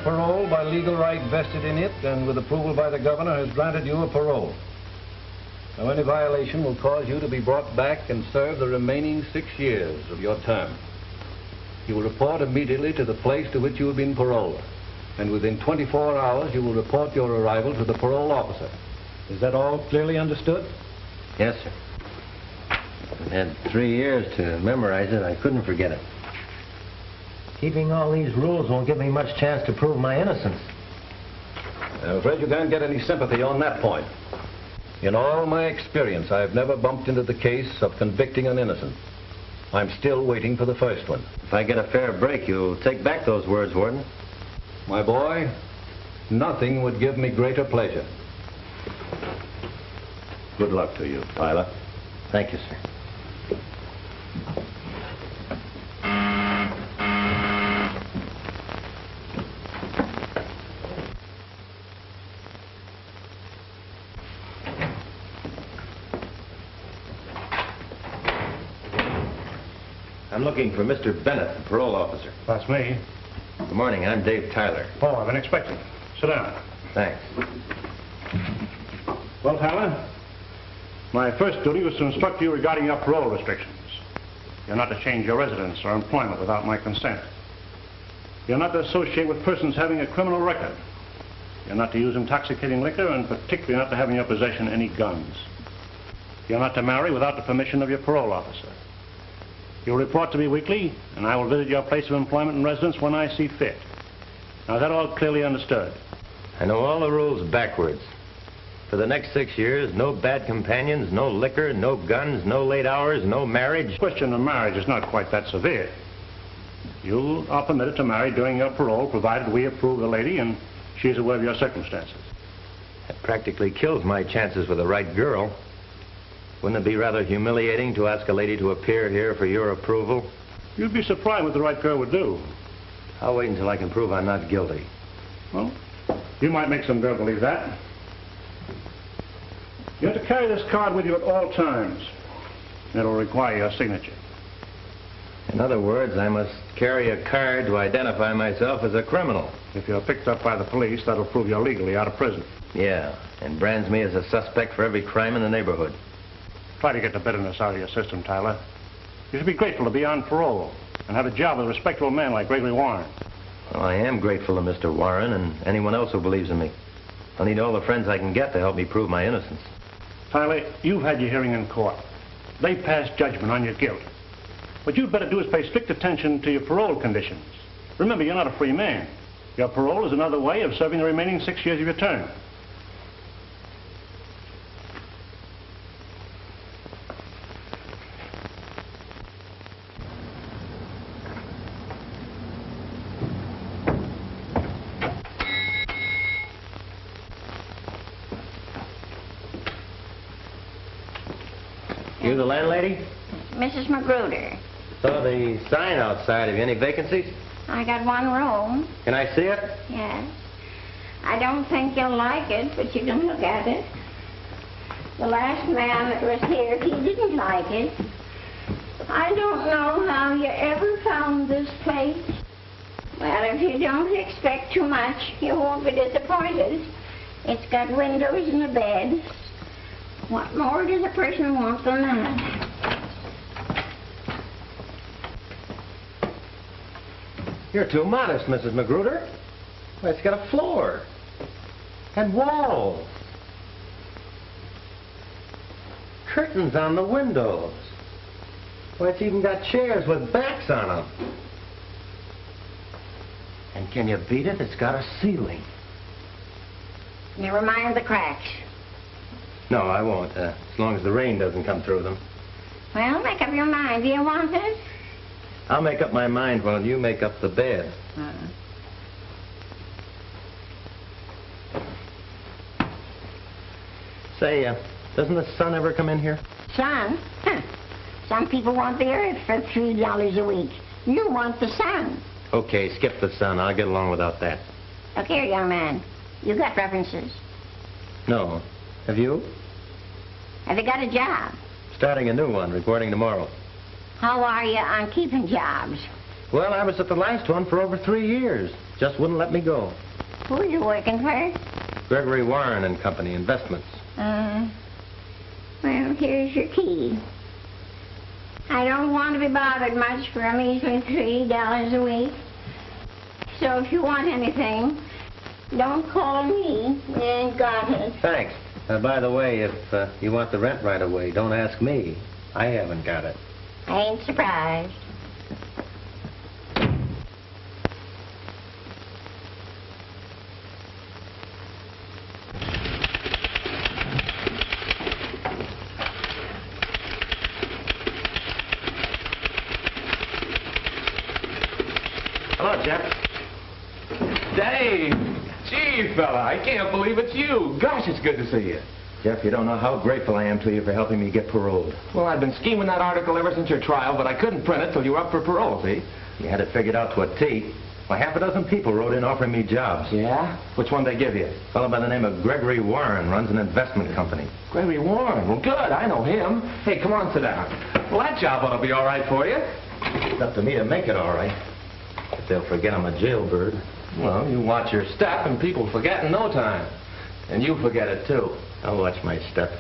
of parole by legal right vested in it and with approval by the governor has granted you a parole. Now, any violation will cause you to be brought back and serve the remaining 6 years of your term. You will report immediately to the place to which you have been paroled, and within 24 hours you will report your arrival to the parole officer. Is that all clearly understood? Yes, sir. I've had 3 years to memorize it. I couldn't forget it. Keeping all these rules won't give me much chance to prove my innocence. I'm afraid you can't get any sympathy on that point. In all my experience, I've never bumped into the case of convicting an innocent. I'm still waiting for the first one. If I get a fair break, you'll take back those words, Warden. My boy, nothing would give me greater pleasure. Good luck to you, Tyler. Thank you, sir. I'm looking for Mr. Bennett, the parole officer. That's me. Good morning. I'm Dave Tyler. Oh, I've been expecting. Sit down. Thanks. Well, Tyler, my first duty was to instruct you regarding your parole restrictions. You're not to change your residence or employment without my consent. You're not to associate with persons having a criminal record. You're not to use intoxicating liquor, and particularly not to have in your possession any guns. You're not to marry without the permission of your parole officer. You'll report to me weekly, and I will visit your place of employment and residence when I see fit. Now, is that all clearly understood? I know all the rules backwards. For the next 6 years, no bad companions, no liquor, no guns, no late hours, no marriage. The question of marriage is not quite that severe. You are permitted to marry during your parole, provided we approve the lady and she's aware of your circumstances. That practically kills my chances with the right girl. Wouldn't it be rather humiliating to ask a lady to appear here for your approval? You'd be surprised what the right girl would do. I'll wait until I can prove I'm not guilty. Well, you might make some girl believe that. You have to carry this card with you at all times. It'll require your signature. In other words, I must carry a card to identify myself as a criminal. If you're picked up by the police, that'll prove you're legally out of prison. Yeah, and brands me as a suspect for every crime in the neighborhood. Try to get the bitterness out of your system, Tyler. You should be grateful to be on parole and have a job with a respectable man like Gregory Warren. Well, I am grateful to Mr. Warren and anyone else who believes in me. I'll need all the friends I can get to help me prove my innocence. Tyler, you've had your hearing in court. They passed judgment on your guilt. What you'd better do is pay strict attention to your parole conditions. Remember, you're not a free man. Your parole is another way of serving the remaining 6 years of your term. You the landlady? Mrs. Magruder. Saw the sign outside. Have you any vacancies? I got one room. Can I see it? Yes. I don't think you'll like it, but you can look at it. The last man that was here, he didn't like it. I don't know how you ever found this place. Well, if you don't expect too much, you won't be disappointed. It's got windows and a bed. What more does a person want than that? You're too modest, Mrs. Magruder. Why, it's got a floor. And walls. Curtains on the windows. Why, it's even got chairs with backs on them. And can you beat it? It's got a ceiling. Never mind the cracks. No, I won't, as long as the rain doesn't come through them. Well, make up your mind. Do you want it? I'll make up my mind while you make up the bed. Say, doesn't the sun ever come in here? Sun? Huh. Some people want the earth for $3 a week. You want the sun. Okay, skip the sun. I'll get along without that. Look here, young man. You got references. No. Have you? Have you got a job? Starting a new one, reporting tomorrow. How are you on keeping jobs? Well, I was at the last one for over 3 years. Just wouldn't let me go. Who are you working for? Gregory Warren and Company, Investments. Well, here's your key. I don't want to be bothered much for a measly $3 a week. So if you want anything, don't call me. You ain't got it. Thanks. By the way, if you want the rent right away, don't ask me. I haven't got it. I ain't surprised. Hello, Jeff. Dave! Gee, fella, I can't believe it's you. Gosh, it's good to see you. Jeff, you don't know how grateful I am to you for helping me get paroled. Well, I've been scheming that article ever since your trial, but I couldn't print it till you were up for parole, see? You had it figured out to a T. Why, half a dozen people wrote in offering me jobs. Yeah? Which one they give you? A fellow by the name of Gregory Warren runs an investment company. Gregory Warren. Well, good. I know him. Hey, come on, sit down. Well, that job ought to be all right for you. It's up to me to make it all right. But they'll forget I'm a jailbird. Well, you watch your step, and people forget in no time. And you forget it, too. I'll watch my step.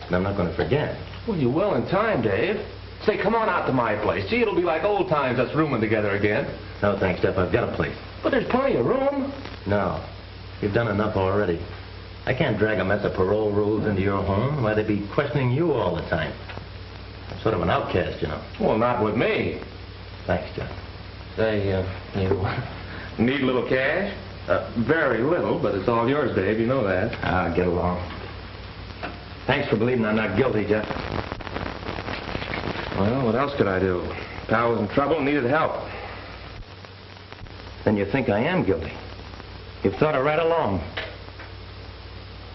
And I'm not going to forget. Well, you will in time, Dave. Say, come on out to my place. Gee, it'll be like old times us rooming together again. No, thanks, Jeff. I've got a place. But there's plenty of room. No. You've done enough already. I can't drag a mess of parole rules into your home. Why, they'd be questioning you all the time. I'm sort of an outcast, you know. Well, not with me. Thanks, Jeff. Say, you need a little cash? Very little, but it's all yours, Dave. You know that. Get along. Thanks for believing I'm not guilty, Jeff. Well, what else could I do? Pal was in trouble and needed help. Then you think I am guilty. You've thought it right along.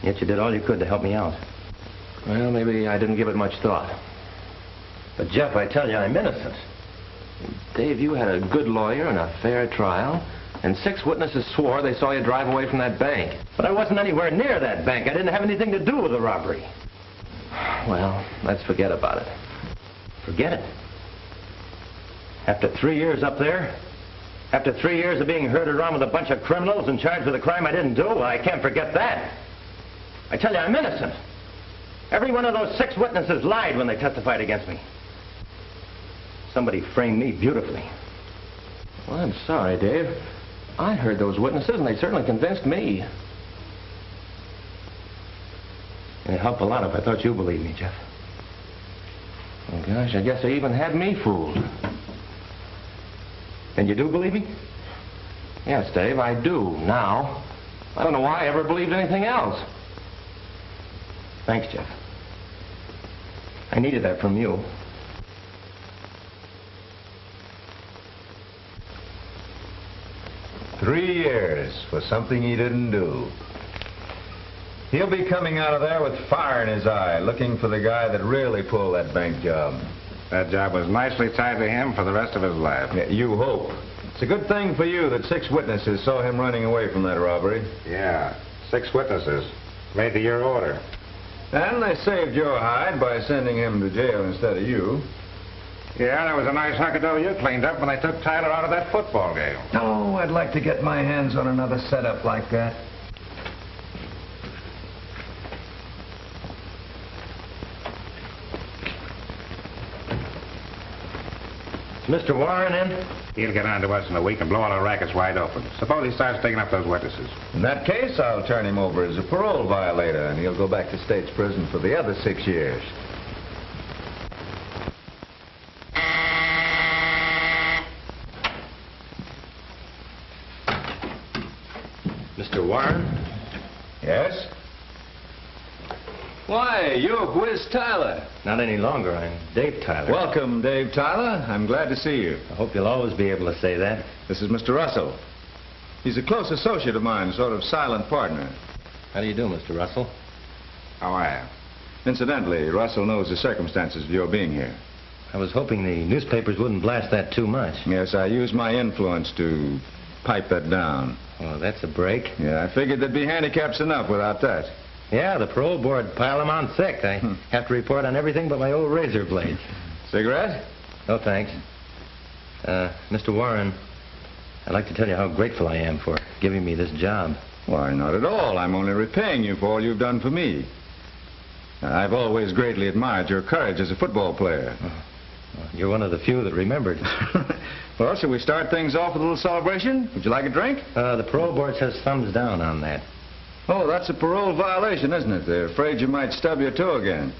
Yet you did all you could to help me out. Well, maybe I didn't give it much thought. But, Jeff, I tell you, I'm innocent. Dave, you had a good lawyer and a fair trial, and 6 witnesses swore they saw you drive away from that bank. But I wasn't anywhere near that bank. I didn't have anything to do with the robbery. Well, let's forget about it. Forget it. After 3 years up there, after 3 years of being herded around with a bunch of criminals and charged with a crime I didn't do, well, I can't forget that. I tell you, I'm innocent. Every one of those 6 witnesses lied when they testified against me. Somebody framed me beautifully. Well, I'm sorry, Dave. I heard those witnesses, and they certainly convinced me. It'd help a lot if I thought you believed me, Jeff. Oh, gosh, I guess they even had me fooled. And you do believe me? Yes, Dave, I do, now. I don't know why I ever believed anything else. Thanks, Jeff. I needed that from you. Three years for something he didn't do. He'll be coming out of there with fire in his eye, looking for the guy that really pulled that bank job. That job was nicely tied to him for the rest of his life. Yeah, you hope. It's a good thing for you that 6 witnesses saw him running away from that robbery. Yeah, 6 witnesses. Made to your order. And they saved your hide by sending him to jail instead of you. Yeah, there was a nice hunk of dough you cleaned up when they took Tyler out of that football game. Oh, I'd like to get my hands on another setup like that. Is Mr. Warren in? He'll get on to us in a week and blow all our rackets wide open. Suppose he starts taking up those witnesses. In that case, I'll turn him over as a parole violator, and he'll go back to state's prison for the other 6 years. Mr. Warren? Yes? Why, you're Whiz Tyler. Not any longer. I'm Dave Tyler. Welcome, Dave Tyler. I'm glad to see you. I hope you'll always be able to say that. This is Mr. Russell. He's a close associate of mine, sort of silent partner. How do you do, Mr. Russell? How are you? Incidentally, Russell knows the circumstances of your being here. I was hoping the newspapers wouldn't blast that too much. Yes, I used my influence to pipe that down. Oh, that's a break. Yeah, I figured there'd be handicaps enough without that. Yeah, the parole board piled them on thick. I have to report on everything but my old razor blade. Cigarette? No, thanks. Mr. Warren, I'd like to tell you how grateful I am for giving me this job. Why, not at all. I'm only repaying you for all you've done for me. I've always greatly admired your courage as a football player. Well, you're one of the few that remembered. Well, shall we start things off with a little celebration? Would you like a drink? The parole board says thumbs down on that. Oh, that's a parole violation, isn't it? They're afraid you might stub your toe again.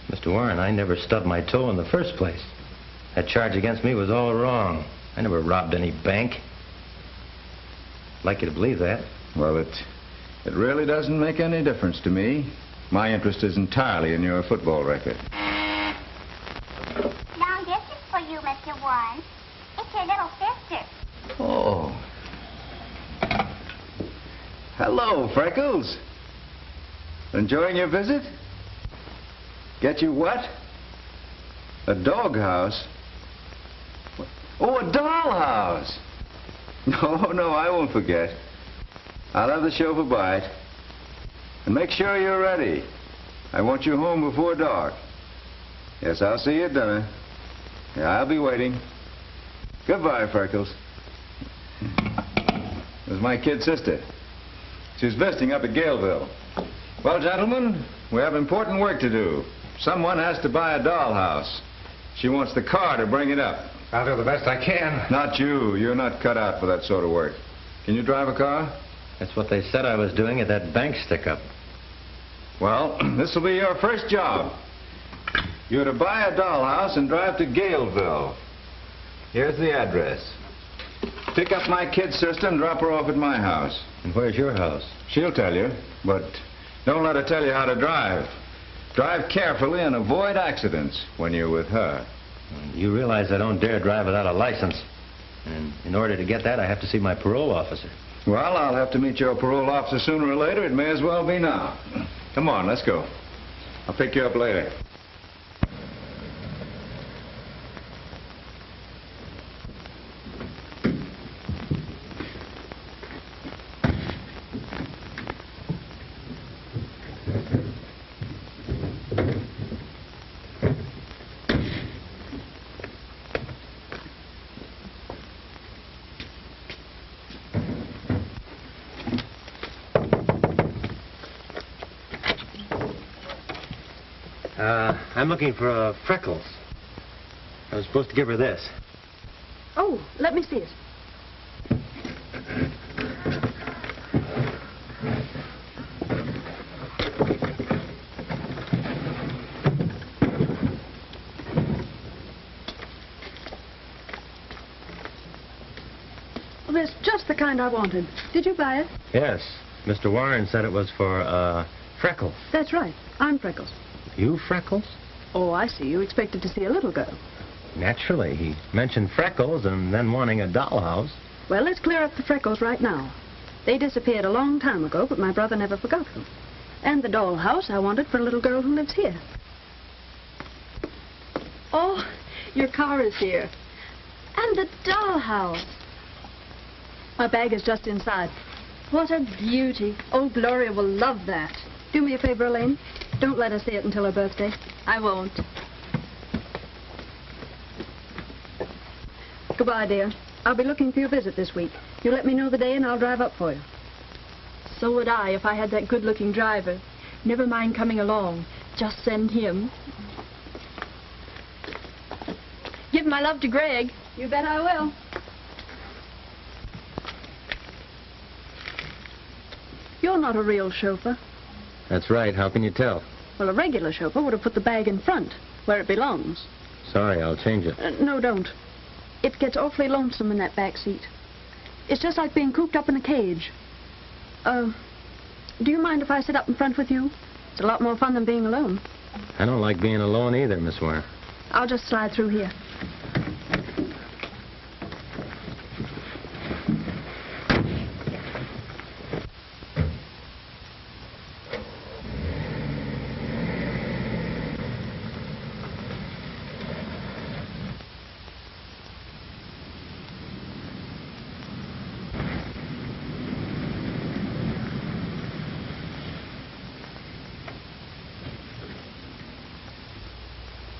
Mr. Warren, I never stubbed my toe in the first place. That charge against me was all wrong. I never robbed any bank. I'd like you to believe that. Well, it really doesn't make any difference to me. My interest is entirely in your football record. Long distance for you, Mr. Warren. It's your little sister. Oh. Hello, Freckles. Enjoying your visit? Get you what? A doghouse? Oh, a dollhouse. No, I won't forget. I'll have the chauffeur by it. And make sure you're ready. I want you home before dark. Yes, I'll see you at dinner. Yeah, I'll be waiting. Goodbye, Freckles. There's my kid sister. She's visiting up at Galeville. Well, gentlemen, we have important work to do. Someone has to buy a dollhouse. She wants the car to bring it up. I'll do the best I can. Not you. You're not cut out for that sort of work. Can you drive a car? That's what they said I was doing at that bank stick-up. Well, this will be your first job. You're to buy a dollhouse and drive to Galeville. Here's the address. Pick up my kid sister and drop her off at my house. And where's your house? She'll tell you, but don't let her tell you how to drive. Drive carefully and avoid accidents when you're with her. You realize I don't dare drive without a license. And in order to get that, I have to see my parole officer. Well, I'll have to meet your parole officer sooner or later. It may as well be now. Come on, let's go. I'll pick you up later. I'm looking for Freckles. I was supposed to give her this. Oh, let me see it. Well, that's just the kind I wanted. Did you buy it? Yes. Mr. Warren said it was for, Freckles. That's right. I'm Freckles. You Freckles? Oh, I see. You expected to see a little girl. Naturally. He mentioned Freckles and then wanting a dollhouse. Well, let's clear up the Freckles right now. They disappeared a long time ago, but my brother never forgot them. And the dollhouse I wanted for a little girl who lives here. Oh, your car is here. And the dollhouse. My bag is just inside. What a beauty. Old Gloria will love that. Do me a favor, Elaine. Don't let her see it until her birthday. I won't. Goodbye, dear. I'll be looking for your visit this week. You let me know the day and I'll drive up for you. So would I if I had that good-looking driver. Never mind coming along. Just send him. Give my love to Greg. You bet I will. You're not a real chauffeur. That's right. How can you tell? Well, a regular chauffeur would have put the bag in front, where it belongs. Sorry, I'll change it. No, don't. It gets awfully lonesome in that back seat. It's just like being cooped up in a cage. Do you mind if I sit up in front with you? It's a lot more fun than being alone. I don't like being alone either, Miss Warren. I'll just slide through here.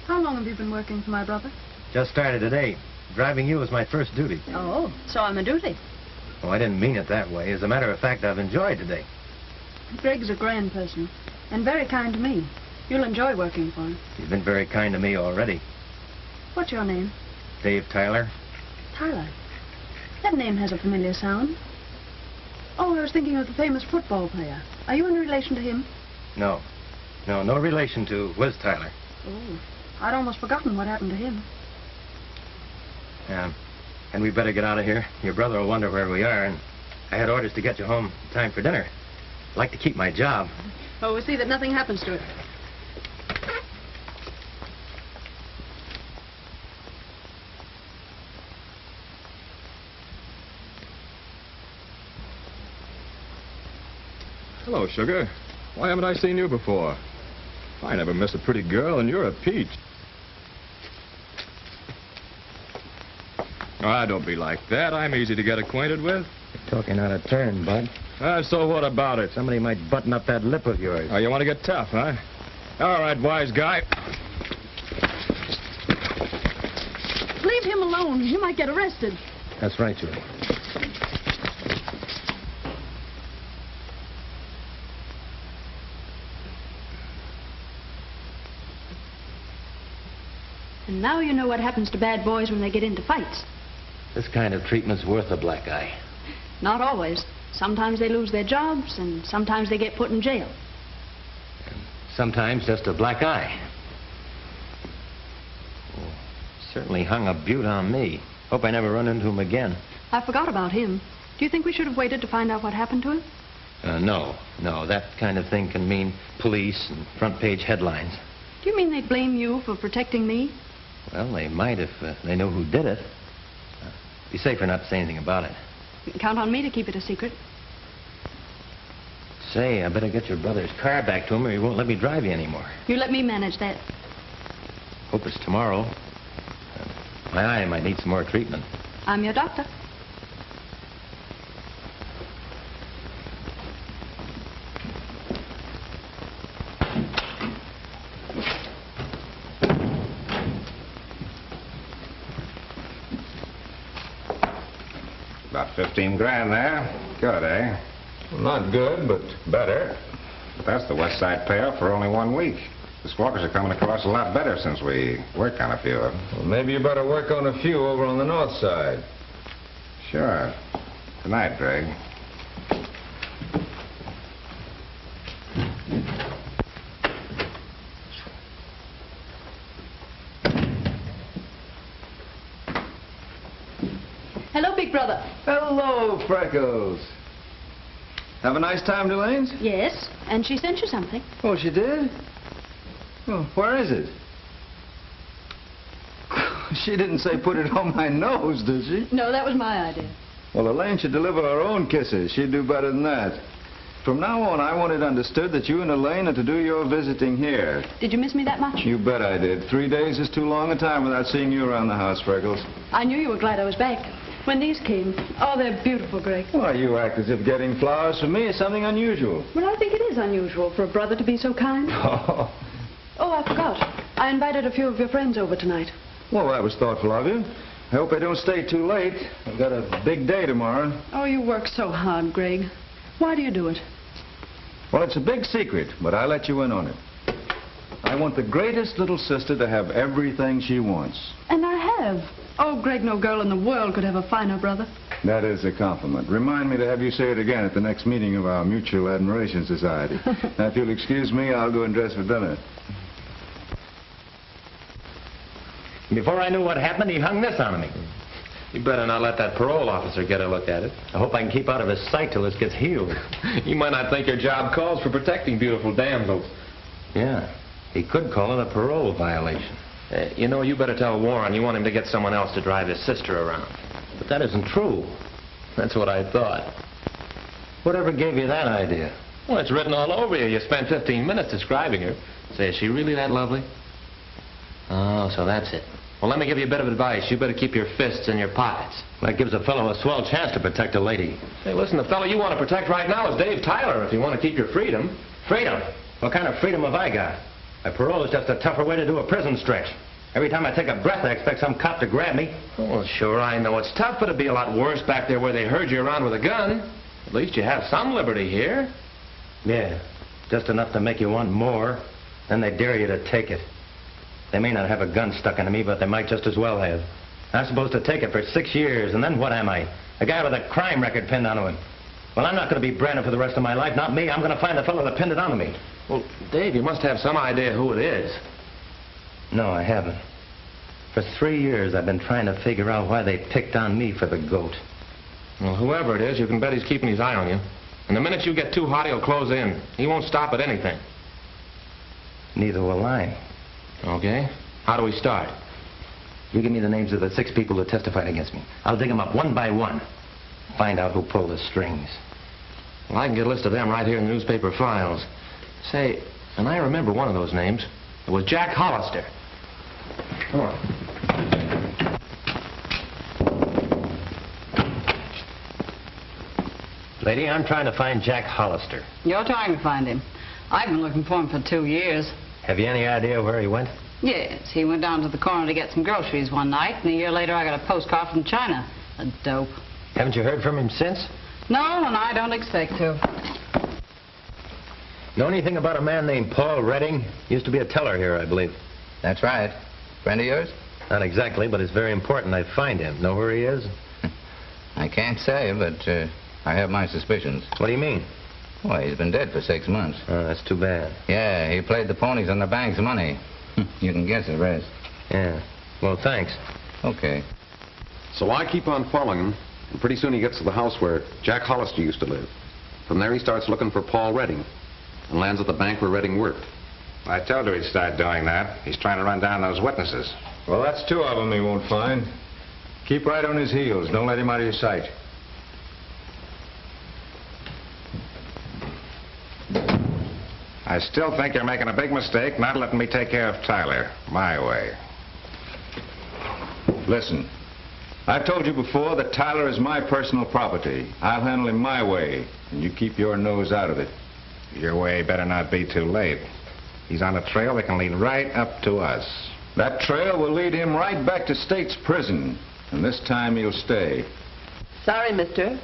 How long have you been working for my brother? Just started today. Driving you was my first duty. Oh, so I'm a duty. Oh, I didn't mean it that way. As a matter of fact, I've enjoyed today. Greg's a grand person, and very kind to me. You'll enjoy working for him. He's been very kind to me already. What's your name? Dave Tyler. Tyler. That name has a familiar sound. Oh, I was thinking of the famous football player. Are you in relation to him? No. No relation to Wiz Tyler. Oh, I'd almost forgotten what happened to him. Yeah. And we better get out of here. Your brother will wonder where we are, and I had orders to get you home in time for dinner. I'd like to keep my job. Oh, we'll see that nothing happens to it. Hello, Sugar. Why haven't I seen you before? I never miss a pretty girl, and you're a peach. Ah, don't be like that. I'm easy to get acquainted with. You're talking out of turn, Bud. So what about it? Somebody might button up that lip of yours. Oh, you want to get tough, huh? All right, wise guy. Leave him alone. He might get arrested. That's right, Julie. And now you know what happens to bad boys when they get into fights. This kind of treatment's worth a black eye. Not always. Sometimes they lose their jobs, and sometimes they get put in jail. And sometimes just a black eye. Oh, certainly hung a beaut on me. Hope I never run into him again. I forgot about him. Do you think we should have waited to find out what happened to him? No. That kind of thing can mean police and front-page headlines. Do you mean they'd blame you for protecting me? Well, they might if they know who did it. Be safer not to say anything about it. You can count on me to keep it a secret. Say, I better get your brother's car back to him or he won't let me drive you anymore. You let me manage that. Hope it's tomorrow. My eye might need some more treatment. I'm your doctor. About 15 grand there. Good, eh? Well, not good, but better. But that's the West Side payoff for only 1 week. The squawkers are coming across a lot better since we worked on a few of them. Well, maybe you better work on a few over on the north side. Sure. Tonight, Greg. Hello, big brother. Hello, Freckles. Have a nice time, Delane's? Yes, and she sent you something. Oh, she did? Well, where is it? She didn't say put it on my nose, did she? No, that was my idea. Well, Elaine should deliver her own kisses. She'd do better than that. From now on, I want it understood that you and Elaine are to do your visiting here. Did you miss me that much? You bet I did. 3 days is too long a time without seeing you around the house, Freckles. I knew you were glad I was back. When these came, oh, they're beautiful, Greg. Why, you act as if getting flowers from me is something unusual. Well, I think it is unusual for a brother to be so kind. Oh, I forgot. I invited a few of your friends over tonight. well, that was thoughtful of you. I hope I don't stay too late. I've got a big day tomorrow. Oh, you work so hard, Greg. Why do you do it? Well, it's a big secret, but I let you in on it. I want the greatest little sister to have everything she wants. And I have. Oh, Greg, no girl in the world could have a finer brother. That is a compliment. Remind me to have you say it again at the next meeting of our Mutual Admiration Society. Now, if you'll excuse me, I'll go and dress for dinner. Before I knew what happened, he hung this on me. You better not let that parole officer get a look at it. I hope I can keep out of his sight till this gets healed. You might not think your job calls for protecting beautiful damsels. Yeah, he could call it a parole violation. You know, you better tell Warren you want him to get someone else to drive his sister around. But that isn't true. That's what I thought. Whatever gave you that idea? Well, it's written all over you. You spent 15 minutes describing her. Say, is she really that lovely? Oh, so that's it. Well, let me give you a bit of advice. You better keep your fists in your pockets. That gives a fellow a swell chance to protect a lady. Hey, listen, the fellow you want to protect right now is Dave Tyler, if you want to keep your freedom. Freedom? What kind of freedom have I got? A parole is just a tougher way to do a prison stretch. Every time I take a breath, I expect some cop to grab me. Well, sure, I know it's tough, but it'd be a lot worse back there where they herd you around with a gun. At least you have some liberty here. Yeah, just enough to make you want more. Then they dare you to take it. They may not have a gun stuck into me, but they might just as well have. I'm supposed to take it for 6 years, and then what am I? A guy with a crime record pinned onto him. Well, I'm not going to be branded for the rest of my life. Not me. I'm going to find the fellow that pinned it onto me. Well, Dave, you must have some idea who it is. No, I haven't. For 3 years, I've been trying to figure out why they picked on me for the goat. Well, whoever it is, you can bet he's keeping his eye on you. And the minute you get too hot, he'll close in. He won't stop at anything. Neither will I. Okay. How do we start? You give me the names of the 6 people who testified against me. I'll dig them up one by one. Find out who pulled the strings. Well, I can get a list of them right here in the newspaper files. Say, and I remember one of those names. It was Jack Hollister. Come on. Lady, I'm trying to find Jack Hollister. You're trying to find him. I've been looking for him for 2 years. Have you any idea where he went? Yes, he went down to the corner to get some groceries one night, and a year later I got a postcard from China. A dope. Haven't you heard from him since? No, and I don't expect to. Know anything about a man named Paul Redding? Used to be a teller here, I believe. That's right. Friend of yours? Not exactly, but it's very important I find him. Know where he is? I can't say, but I have my suspicions. What do you mean? Well, he's been dead for 6 months. Oh, that's too bad. Yeah, he played the ponies on the bank's money. You can guess the rest. Yeah. Well, thanks. Okay. So I keep on following him, and pretty soon he gets to the house where Jack Hollister used to live. From there he starts looking for Paul Redding, and lands at the bank where Redding worked. I told you he'd start doing that. He's trying to run down those witnesses. Well, that's 2 of them he won't find. Keep right on his heels. Don't let him out of your sight. I still think you're making a big mistake not letting me take care of Tyler my way. Listen, I've told you before that Tyler is my personal property. I'll handle him my way, and you keep your nose out of it. Your way better not be too late. He's on a trail that can lead right up to us. That trail will lead him right back to State's prison, and this time he'll stay. Sorry, mister,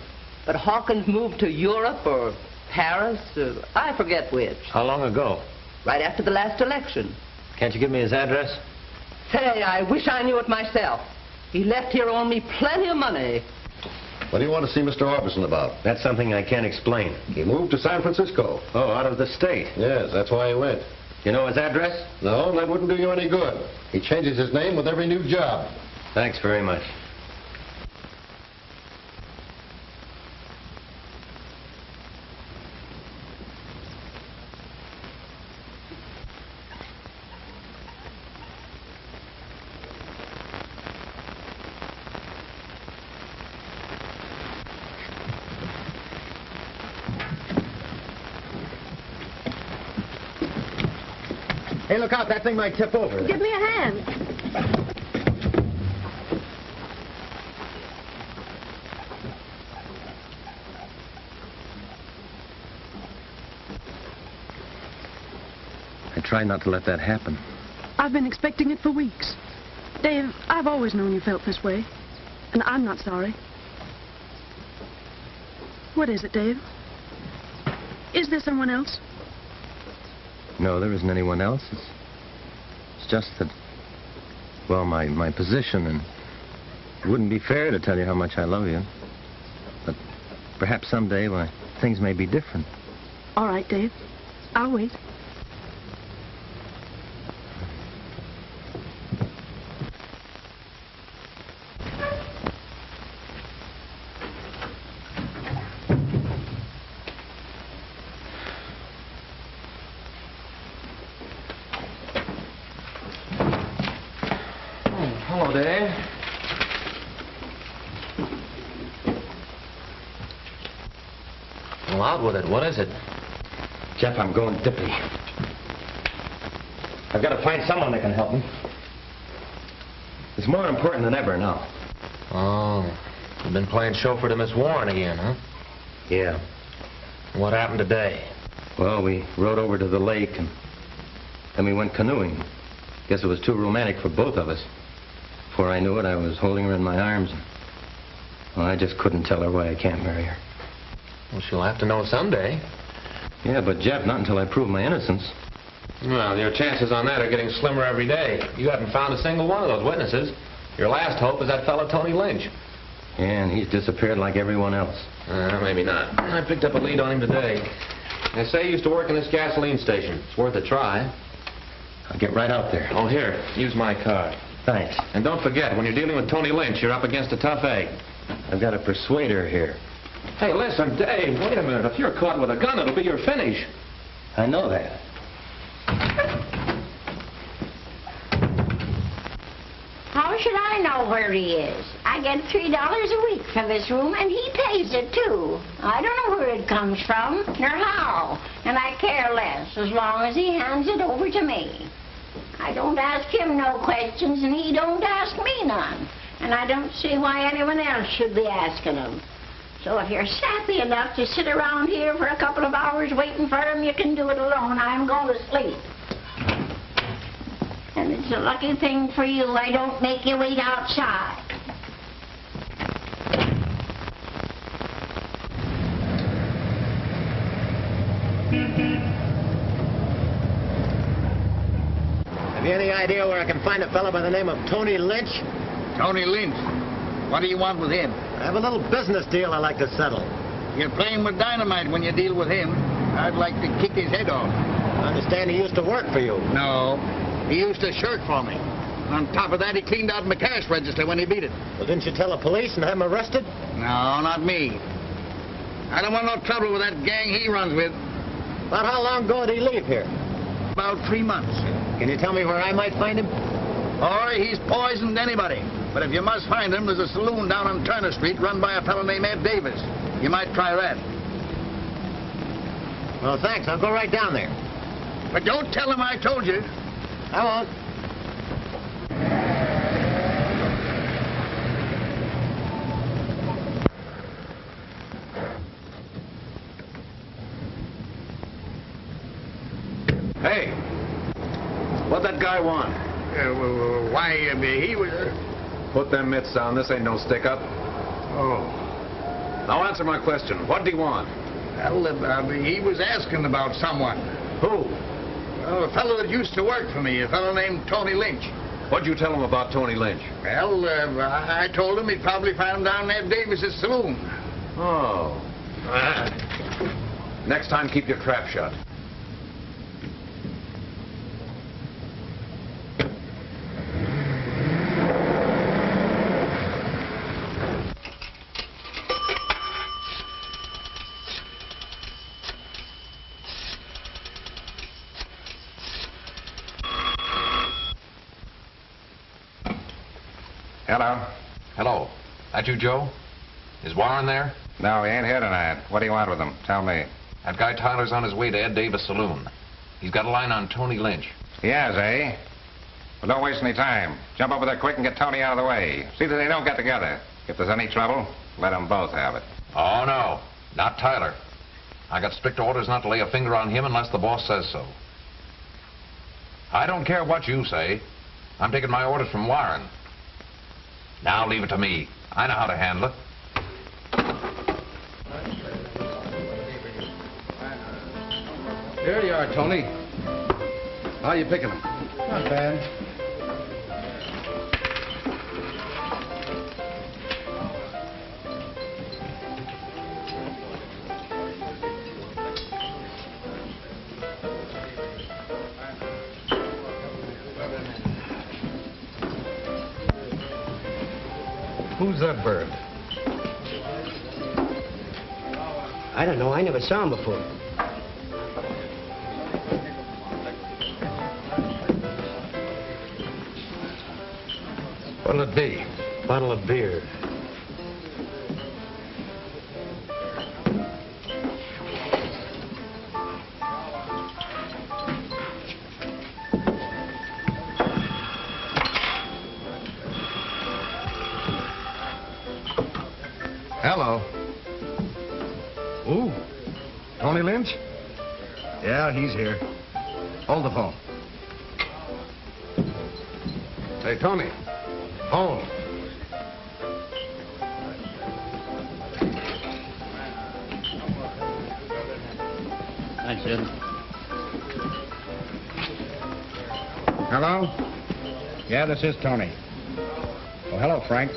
but Hawkins moved to Europe or Paris, I forget which. How long ago? Right after the last election. Can't you give me his address? Say, I wish I knew it myself. He left here owing me plenty of money. What do you want to see Mr. Orbison about? That's something I can't explain. He moved to San Francisco. Oh, out of the state? Yes, that's why he went. You know his address? No, that wouldn't do you any good. He changes his name with every new job. Thanks very much. Hey, look out. That thing might tip over. Give me a hand. I try not to let that happen. I've been expecting it for weeks. Dave, I've always known you felt this way. And I'm not sorry. What is it, Dave? Is there someone else? No, there isn't anyone else. It's just that, well, my position, and it wouldn't be fair to tell you how much I love you. But perhaps someday, why, things may be different. All right, Dave. I'll wait. Hello, Dave. Well, out with it. What is it? Jeff, I'm going dippy. I've got to find someone that can help me. It's more important than ever now. Oh, you've been playing chauffeur to Miss Warren again, huh? Yeah. What happened today? Well, we rode over to the lake, and then we went canoeing. Guess it was too romantic for both of us. Before I knew it, I was holding her in my arms. Well, I just couldn't tell her why I can't marry her. Well, she'll have to know someday. Yeah, but Jeff, not until I prove my innocence. Well, your chances on that are getting slimmer every day. You haven't found a single one of those witnesses. Your last hope is that fellow Tony Lynch. Yeah, and he's disappeared like everyone else. Maybe not. I picked up a lead on him today. They say he used to work in this gasoline station. It's worth a try. I'll get right out there. Oh, here, use my card. Thanks. And don't forget, when you're dealing with Tony Lynch, you're up against a tough egg. I've got to persuade her here. Hey, listen, Dave, wait a minute. If you're caught with a gun, it'll be your finish. I know that. How should I know where he is? I get $3 a week for this room, and he pays it, too. I don't know where it comes from, nor how, and I care less as long as he hands it over to me. I don't ask him no questions, and he don't ask me none, and I don't see why anyone else should be asking him. So if you're sappy enough to sit around here for a couple of hours waiting for him, you can do it alone. I'm going to sleep. And it's a lucky thing for you I don't make you wait outside. Have you any idea where I can find a fellow by the name of Tony Lynch? Tony Lynch? What do you want with him? I have a little business deal I'd like to settle. You're playing with dynamite when you deal with him. I'd like to kick his head off. I understand he used to work for you. No. He used to shirk for me. On top of that, he cleaned out my cash register when he beat it. Well, didn't you tell the police and have him arrested? No, not me. I don't want no trouble with that gang he runs with. About how long ago did he leave here? About 3 months. Can you tell me where I might find him? Or he's poisoned anybody. But if you must find him, there's a saloon down on Turner Street run by a fellow named Ed Davis. You might try that. Well, thanks. I'll go right down there. But don't tell him I told you. I won't. Hey, what'd that guy want? Why, he was... Put them mitts down. This ain't no stick-up. Oh. Now answer my question. What'd he want? Well, he was asking about someone. Who? Well, a fellow that used to work for me, a fellow named Tony Lynch. What'd you tell him about Tony Lynch? Well, I told him he'd probably find him down at Davis's saloon. Oh. Next time, keep your trap shut. Hello. Hello. That you, Joe? Is Warren there? No, he ain't here tonight. What do you want with him? Tell me. That guy Tyler's on his way to Ed Davis' saloon. He's got a line on Tony Lynch. He has, eh? Well, don't waste any time. Jump over there quick and get Tony out of the way. See that they don't get together. If there's any trouble, let them both have it. Oh, no. Not Tyler. I got strict orders not to lay a finger on him unless the boss says so. I don't care what you say. I'm taking my orders from Warren. Now leave it to me. I know how to handle it. Here you are, Tony. How are you picking them? Not bad. Who's that bird? I don't know. I never saw him before. What'll it be? Bottle of beer. Hello. Ooh. Tony Lynch? Yeah, he's here. Hold the phone. Hey, Tony. Home. Thanks, Ed. Hello? Yeah, this is Tony. Oh, hello, Frank.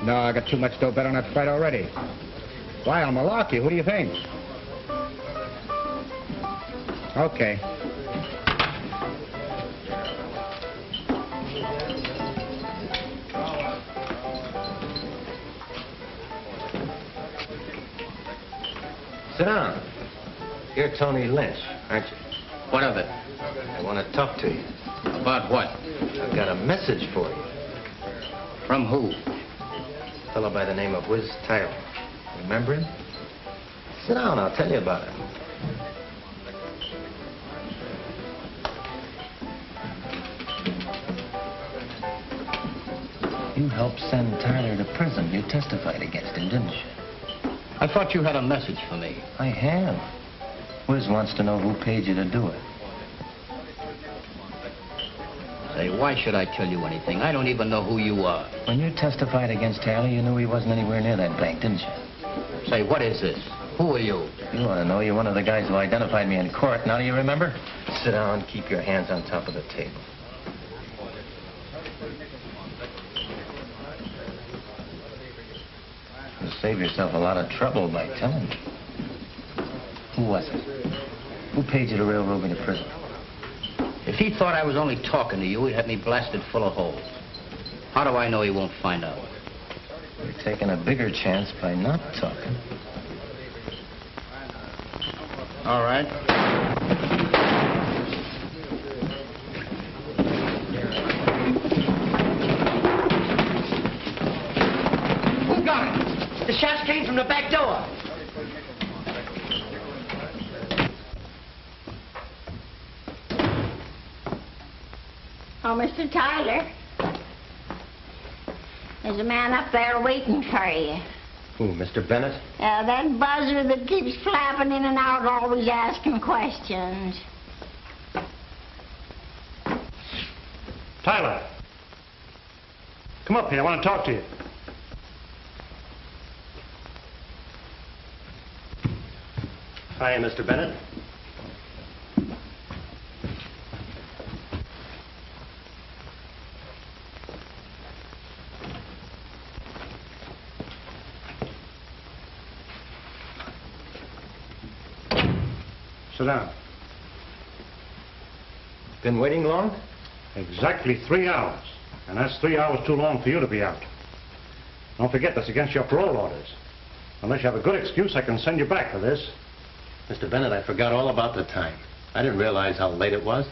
No, I got too much dough bet on that fight already. Why, I'll malarkey. Who do you think? Okay. Sit down. You're Tony Lynch, aren't you? What of it? I want to talk to you. About what? I've got a message for you. From who? A fellow by the name of Whiz Tyler. Remember him? Sit down, I'll tell you about him. You helped send Tyler to prison. You testified against him, didn't you? I thought you had a message for me. I have. Whiz wants to know who paid you to do it. Say, why should I tell you anything? I don't even know who you are. When you testified against Tyler, you knew he wasn't anywhere near that bank, didn't you? Say, what is this? Who are you? You want to know. You're one of the guys who identified me in court. Now do you remember? Sit down, keep your hands on top of the table. You'll save yourself a lot of trouble by telling me. Who was it? Who paid you to railroad me to prison? If he thought I was only talking to you, he'd have me blasted full of holes. How do I know he won't find out? You're taking a bigger chance by not talking. All right. Who got it? The shots came from the back door. Oh, Mr. Tyler. There's a man up there waiting for you. Who, Mr. Bennett? That buzzer that keeps flapping in and out, always asking questions. Tyler. Come up here. I want to talk to you. Hi, Mr. Bennett. Sit down. Been waiting long? Exactly 3 hours. And that's 3 hours too long for you to be out. Don't forget, that's against your parole orders. Unless you have a good excuse, I can send you back for this. Mr. Bennett, I forgot all about the time. I didn't realize how late it was.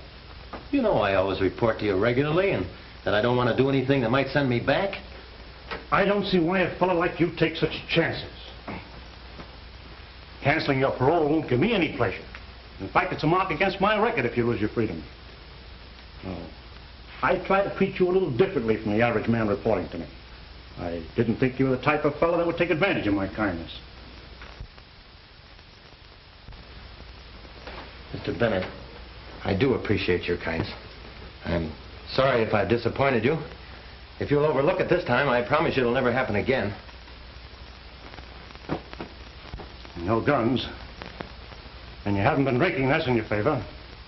You know I always report to you regularly and that I don't want to do anything that might send me back. I don't see why a fellow like you takes such chances. Canceling your parole won't give me any pleasure. In fact, it's a mark against my record if you lose your freedom. Oh. I try to treat you a little differently from the average man reporting to me. I didn't think you were the type of fellow that would take advantage of my kindness. Mr. Bennett, I do appreciate your kindness. I'm sorry if I've disappointed you. If you'll overlook it this time, I promise you it'll never happen again. No guns. And you haven't been drinking, that's in your favor.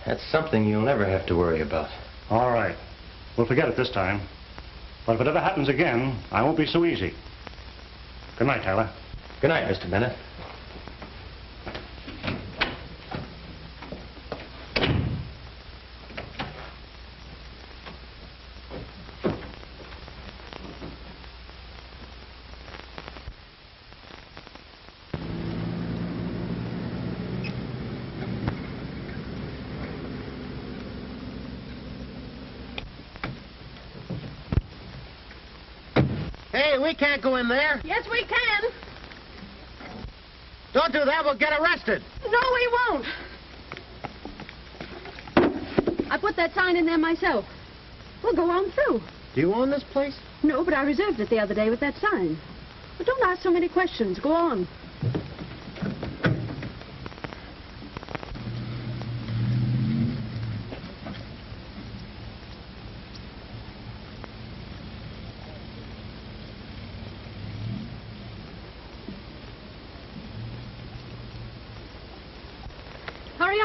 That's something you'll never have to worry about. All right. We'll forget it this time. But if it ever happens again, I won't be so easy. Good night, Tyler. Good night, Mr. Bennett. Hey, we can't go in there. Yes, we can. Don't do that, we'll get arrested. No, we won't. I put that sign in there myself. We'll go on through. Do you own this place? No, but I reserved it the other day with that sign. But don't ask so many questions. Go on.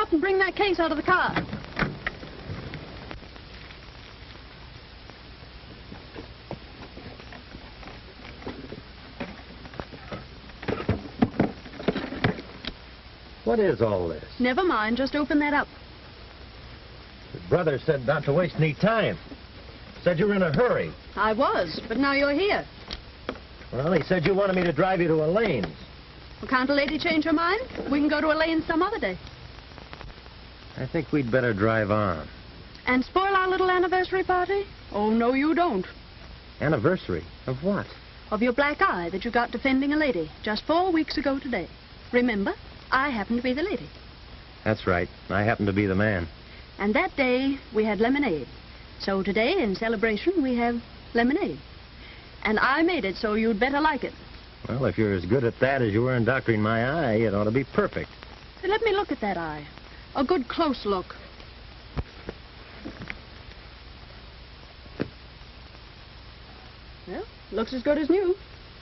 up and bring that case out of the car. What is all this? Never mind, just open that up. Your brother said not to waste any time. Said you were in a hurry. I was, but now you're here. Well, he said you wanted me to drive you to Elaine's. Well, can't a lady change her mind? We can go to Elaine's some other day. I think we'd better drive on. And spoil our little anniversary party? Oh, no, you don't. Anniversary? Of what? Of your black eye that you got defending a lady just 4 weeks ago today. Remember? I happen to be the lady. That's right. I happen to be the man. And that day, we had lemonade. So today, in celebration, we have lemonade. And I made it, so you'd better like it. Well, if you're as good at that as you were in doctoring my eye, it ought to be perfect. Hey, let me look at that eye. A good close look. Well, looks as good as new.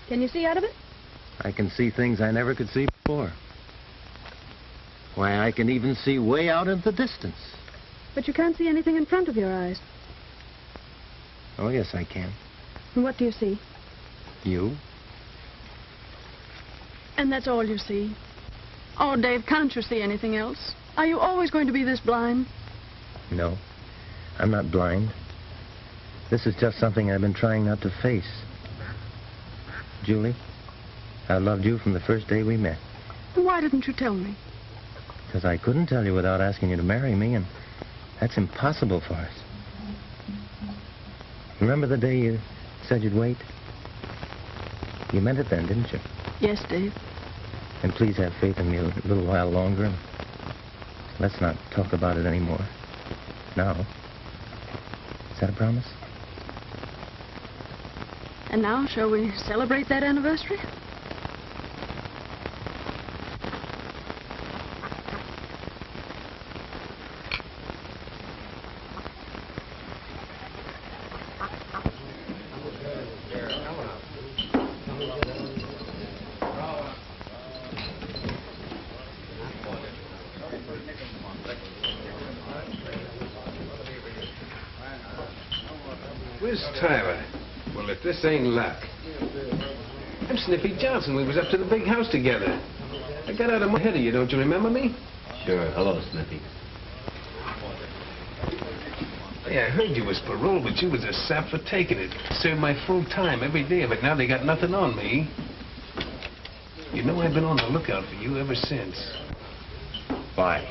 Can you see out of it? I can see things I never could see before. Why, I can even see way out in the distance. But you can't see anything in front of your eyes. Oh, yes, I can. And what do you see? You? And that's all you see? Oh, Dave, can't you see anything else? Are you always going to be this blind? No, I'm not blind. This is just something I've been trying not to face. Julie, I loved you from the first day we met. And why didn't you tell me? Because I couldn't tell you without asking you to marry me, and that's impossible for us. Remember the day you said you'd wait? You meant it then, didn't you? Yes, Dave. And please have faith in me a little while longer. And let's not talk about it anymore. Now. Is that a promise? And now, shall we celebrate that anniversary? Where's Tyler? Well, if this ain't luck. I'm Snippy Johnson. We was up to the big house together. I got out of my head of you, don't you remember me? Sure. Hello, Snippy. Yeah, I heard you was parole, but you was a sap for taking it. Served my full time every day of it. Now they got nothing on me. You know I've been on the lookout for you ever since. Why?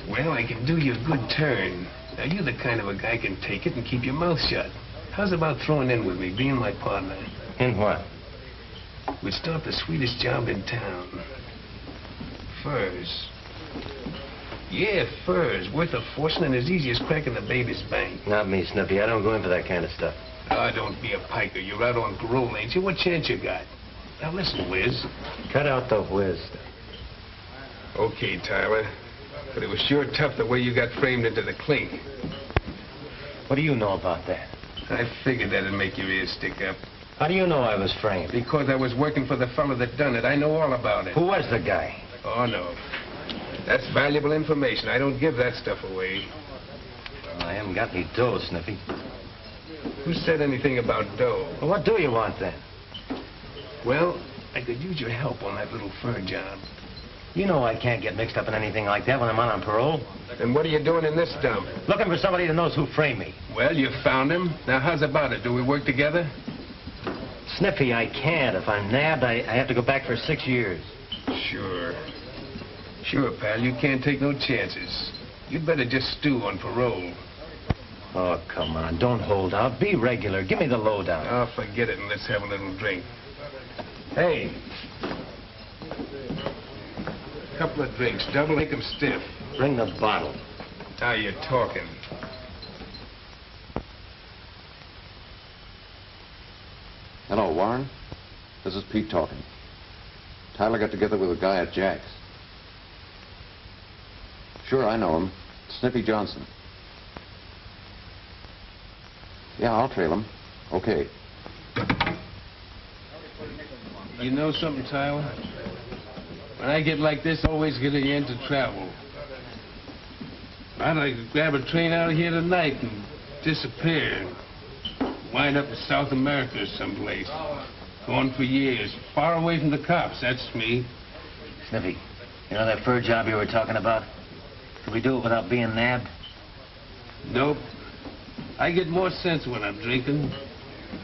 Well, I can do you a good turn. Now, you're the kind of a guy can take it and keep your mouth shut. How's about throwing in with me, being my partner? In what? We'd start the sweetest job in town. Furs. Yeah, furs. Worth a fortune and as easy as cracking the baby's bank. Not me, Snippy. I don't go in for that kind of stuff. Oh, don't be a piker. You're out on parole, ain't you? What chance you got? Now, listen, Wiz. Cut out the whiz. Okay, Tyler. But it was sure tough the way you got framed into the clink. What do you know about that? I figured that'd make your ears stick up. How do you know I was framed? Because I was working for the fellow that done it. I know all about it. Who was the guy? Oh, no. That's valuable information. I don't give that stuff away. Well, I haven't got any dough, Snippy. Who said anything about dough? Well, what do you want, then? Well, I could use your help on that little fur job. You know I can't get mixed up in anything like that when I'm on parole. And what are you doing in this dump? Looking for somebody that knows who framed me. Well, you found him. Now, how's about it? Do we work together? Snippy, I can't. If I'm nabbed, I have to go back for 6 years. Sure. Sure, pal. You can't take no chances. You'd better just stew on parole. Oh, come on. Don't hold out. Be regular. Give me the lowdown. Oh, forget it and let's have a little drink. Hey. Couple of drinks. Double, make 'em stiff. Bring the bottle. Now you're talking. Hello, Warren. This is Pete talking. Tyler got together with a guy at Jack's. Sure, I know him. Snippy Johnson. Yeah, I'll trail him. Okay. You know something, Tyler? When I get like this, I always get into travel. I'd like to grab a train out of here tonight and disappear. Wind up in South America or someplace. Gone for years. Far away from the cops, that's me. Sniffy, you know that fur job you were talking about? Could we do it without being nabbed? Nope. I get more sense when I'm drinking.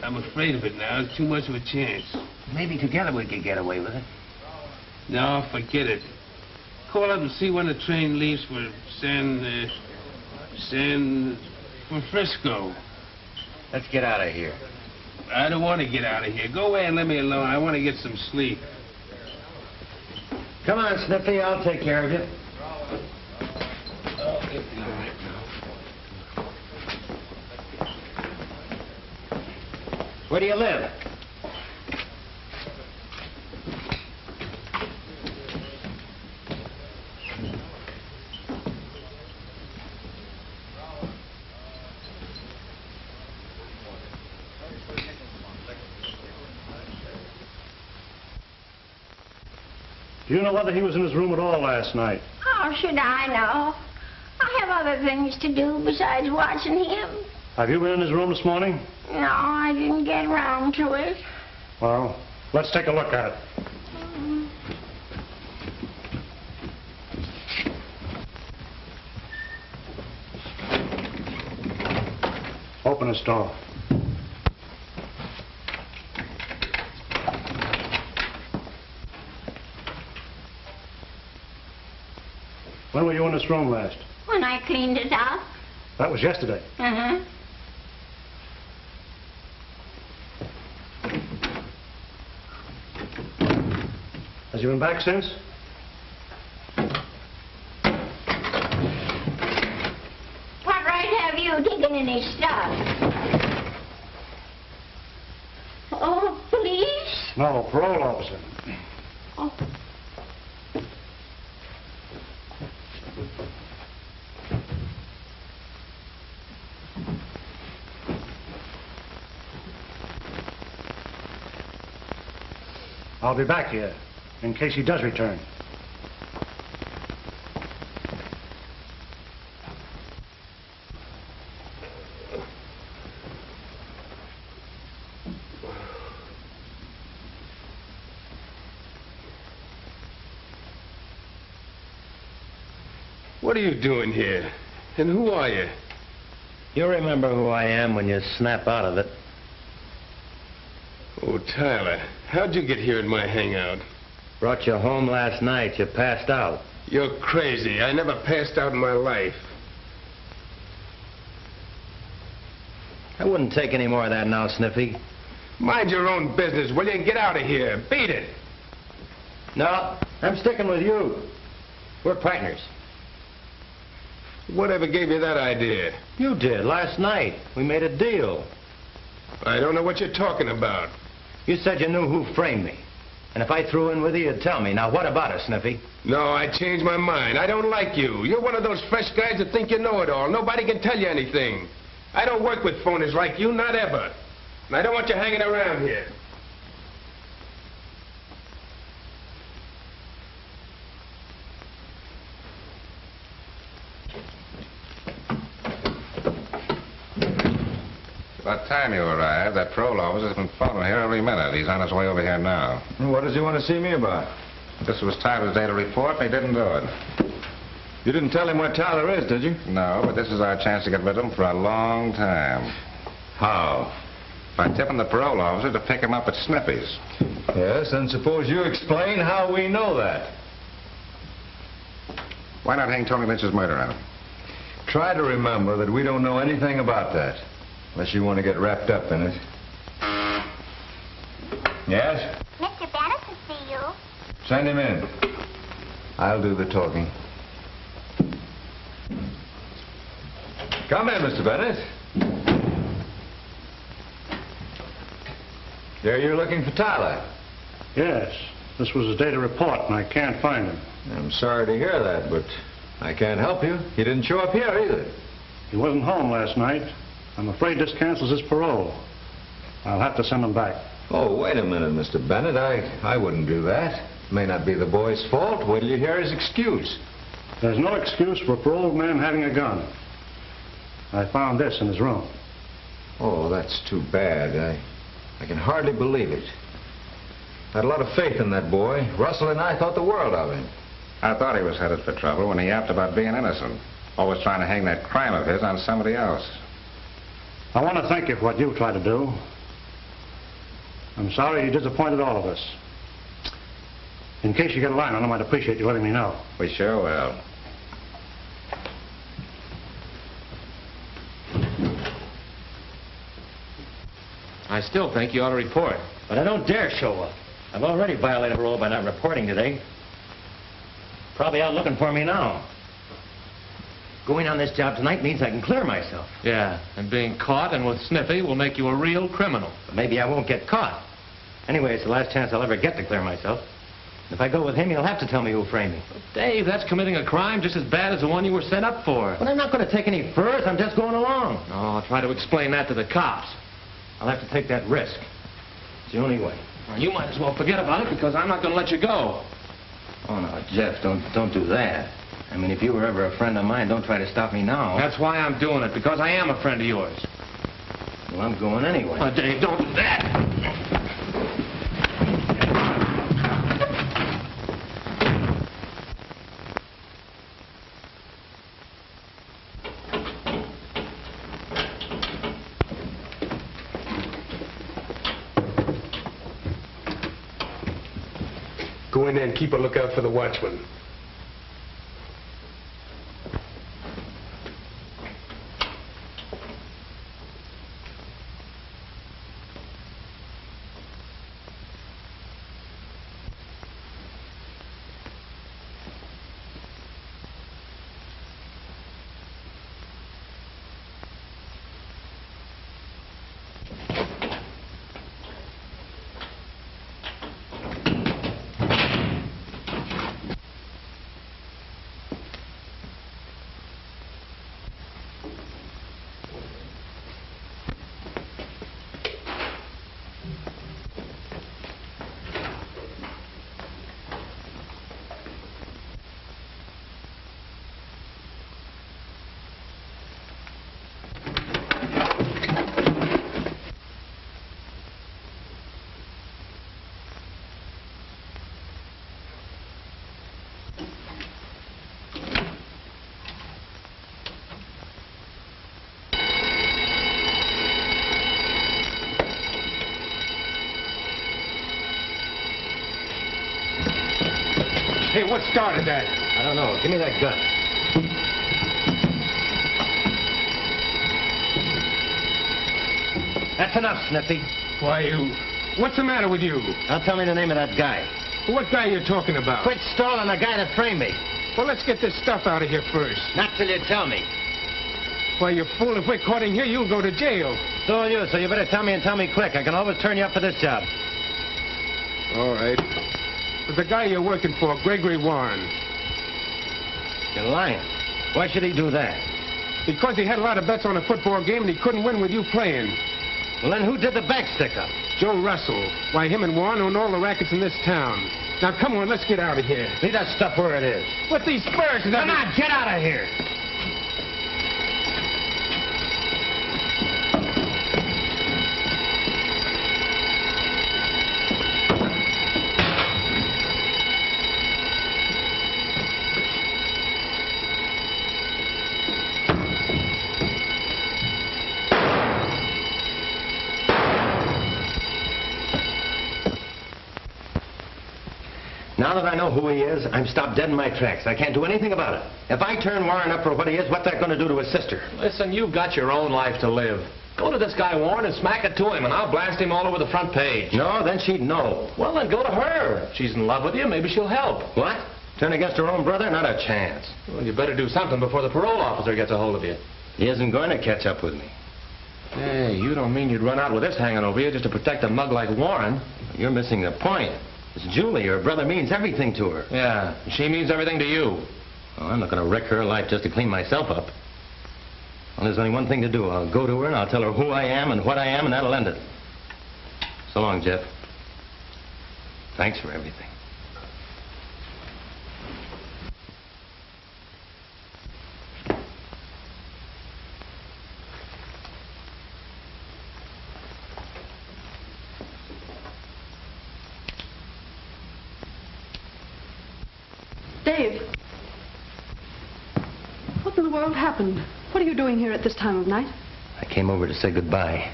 I'm afraid of it now. It's too much of a chance. Maybe together we could get away with it. No, forget it. Call up and see when the train leaves for for Frisco. Let's get out of here. I don't want to get out of here. Go away and let me alone. I want to get some sleep. Come on, Sniffy. I'll take care of you. Where do you live? Do you know whether he was in his room at all last night? How should I know? I have other things to do besides watching him. Have you been in his room this morning? No, I didn't get around to it. Well, let's take a look at it. Open this door. When were you in this room last? When I cleaned it up. That was yesterday. Uh-huh. Has he been back since? What right have you taken any stuff? Oh, police? No, parole officer. Oh. I'll be back here in case he does return. What are you doing here? And who are you? You'll remember who I am when you snap out of it. Oh, Tyler, how'd you get here at my hangout? Brought you home last night. You passed out. You're crazy. I never passed out in my life. I wouldn't take any more of that now, Sniffy. Mind your own business, will you? Get out of here. Beat it. No, I'm sticking with you. We're partners. Whatever gave you that idea? You did, last night. We made a deal. I don't know what you're talking about. You said you knew who framed me. And if I threw in with you, you'd tell me. Now, what about it, Sniffy? No, I changed my mind. I don't like you. You're one of those fresh guys that think you know it all. Nobody can tell you anything. I don't work with phonies like you, not ever. And I don't want you hanging around here. About time you arrived, that parole officer's been phoning here every minute. He's on his way over here now. What does he want to see me about? This was Tyler's day to report, and he didn't do it. You didn't tell him where Tyler is, did you? No, but this is our chance to get rid of him for a long time. How? By tipping the parole officer to pick him up at Sniffy's. Yes, and suppose you explain how we know that. Why not hang Tony Lynch's murder on him? Try to remember that we don't know anything about that. Unless you want to get wrapped up in it. Yes? Mr. Bennett to see you. Send him in. I'll do the talking. Come in, Mr. Bennett. There you're looking for Tyler. Yes. This was his day to report, and I can't find him. I'm sorry to hear that, but I can't help you. He didn't show up here either. He wasn't home last night. I'm afraid this cancels his parole. I'll have to send him back. Oh, wait a minute, Mr. Bennett. I wouldn't do that. May not be the boy's fault. Wait till you hear his excuse. There's no excuse for a paroled man having a gun. I found this in his room. Oh, that's too bad. I can hardly believe it. I had a lot of faith in that boy. Russell and I thought the world of him. I thought he was headed for trouble when he yapped about being innocent. Always trying to hang that crime of his on somebody else. I want to thank you for what you've tried to do. I'm sorry you disappointed all of us. In case you get a line on him, I'd appreciate you letting me know. We sure will. I still think you ought to report. But I don't dare show up. I've already violated parole by not reporting today. Probably out looking for me now. Going on this job tonight means I can clear myself. Yeah, and being caught and with Sniffy will make you a real criminal. But maybe I won't get caught. Anyway, it's the last chance I'll ever get to clear myself. If I go with him, he'll have to tell me who framed me. Dave, that's committing a crime just as bad as the one you were sent up for. But I'm not going to take any furs. I'm just going along. Oh, I'll try to explain that to the cops. I'll have to take that risk. It's the only way. Well, you might as well forget about it because I'm not going to let you go. Oh, no, Jeff, don't do that. I mean, if you were ever a friend of mine, don't try to stop me now. That's why I'm doing it, because I am a friend of yours. Well, I'm going anyway. Oh, Dave, don't do that. Go in there and keep a lookout for the watchman. Hey, what started that? I don't know. Give me that gun. That's enough, Sniffy. Why, what's the matter with you? Now tell me the name of that guy. What guy are you talking about? Quit stalling the guy that framed me. Well, let's get this stuff out of here first. Not till you tell me. Why, you fool, if we're caught in here, you'll go to jail. So will you, so you better tell me and tell me quick. I can always turn you up for this job. All right. The guy you're working for, Gregory Warren. You're lying. Why should he do that? Because he had a lot of bets on a football game and he couldn't win with you playing. Well, then who did the bank stick-up? Joe Russell. Why, him and Warren own all the rackets in this town. Now, come on, let's get out of here. Leave that stuff where it is. With these spurs and Come on, get out of here. Now that I know who he is, I'm stopped dead in my tracks. I can't do anything about it. If I turn Warren up for what he is, what's that going to do to his sister? Listen, you've got your own life to live. Go to this guy Warren and smack it to him, and I'll blast him all over the front page. No, then she'd know. Well, then go to her. If she's in love with you, maybe she'll help. What? Turn against her own brother? Not a chance. Well, you better do something before the parole officer gets a hold of you. He isn't going to catch up with me. Hey, you don't mean you'd run out with this hanging over you just to protect a mug like Warren? You're missing the point. It's Julie. Her brother means everything to her. Yeah, she means everything to you. Well, I'm not going to wreck her life just to clean myself up. Well, there's only one thing to do. I'll go to her and I'll tell her who I am and what I am, and that'll end it. So long, Jeff. Thanks for everything. What in the world happened? What are you doing here at this time of night? I came over to say goodbye.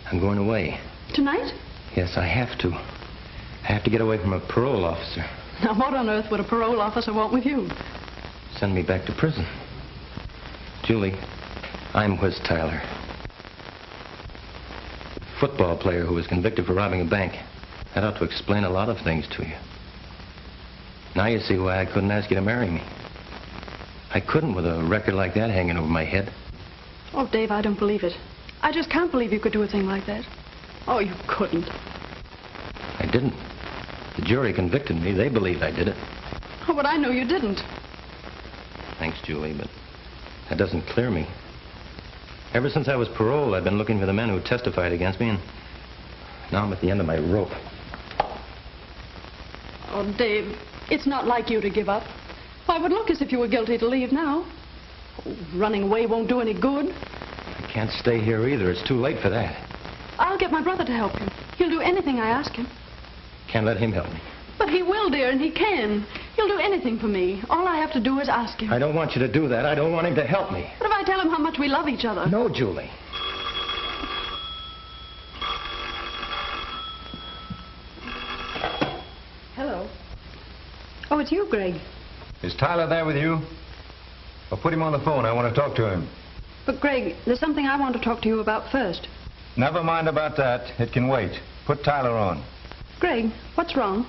I'm going away. Tonight? Yes, I have to. I have to get away from a parole officer. Now, what on earth would a parole officer want with you? Send me back to prison. Julie, I'm Whiz Tyler. Football player who was convicted for robbing a bank. That ought to explain a lot of things to you. Now you see why I couldn't ask you to marry me. I couldn't with a record like that hanging over my head. Oh, Dave, I don't believe it. I just can't believe you could do a thing like that. Oh, you couldn't. I didn't. The jury convicted me. They believed I did it. Oh, but I know you didn't. Thanks, Julie, but that doesn't clear me. Ever since I was paroled, I've been looking for the men who testified against me, and now I'm at the end of my rope. Oh, Dave, it's not like you to give up. Why, it would look as if you were guilty to leave now. Oh, running away won't do any good. I can't stay here either. It's too late for that. I'll get my brother to help you. He'll do anything I ask him. Can't let him help me. But he will, dear, and he can. He'll do anything for me. All I have to do is ask him. I don't want you to do that. I don't want him to help me. What if I tell him how much we love each other? No, Julie. Hello. Oh, it's you, Greg. Is Tyler there with you? Well, put him on the phone. I want to talk to him. But, Greg, there's something I want to talk to you about first. Never mind about that. It can wait. Put Tyler on. Greg, what's wrong?